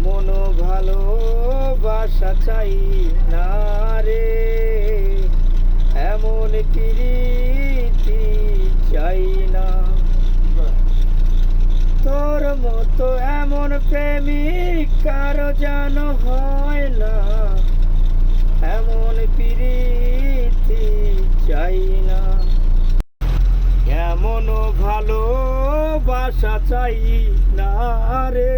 এমন ভালোবাসা চাই না রে, এমন প্রীতি চাই না। তোর মতো এমন প্রেমিক কারো যেন হয় না, এমন প্রীতি চাই না। এমন ভালোবাসা চাই না রে।